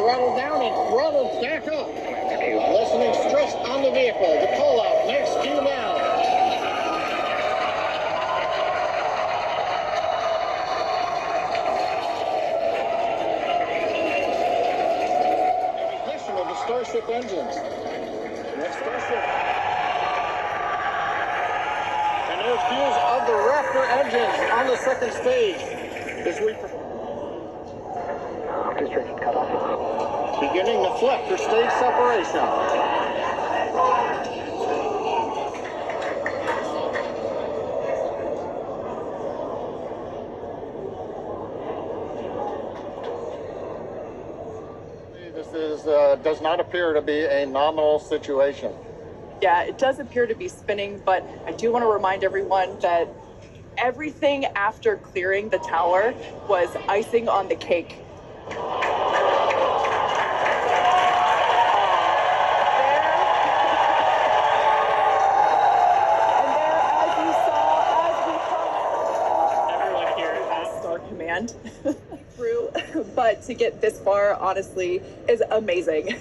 throttle down and throttle back up. Lessening stress on the vehicle. The call out, next cue now. Ignition of the StarShip engines. Next StarShip. And there's views of the Raptor engines on the second stage. As we Restriction cutoff. beginning the flip for stage separation. This does not appear to be a nominal situation. Yeah, it does appear to be spinning, but I do want to remind everyone that everything after clearing the tower was icing on the cake. Command through, but to get this far, honestly, is amazing.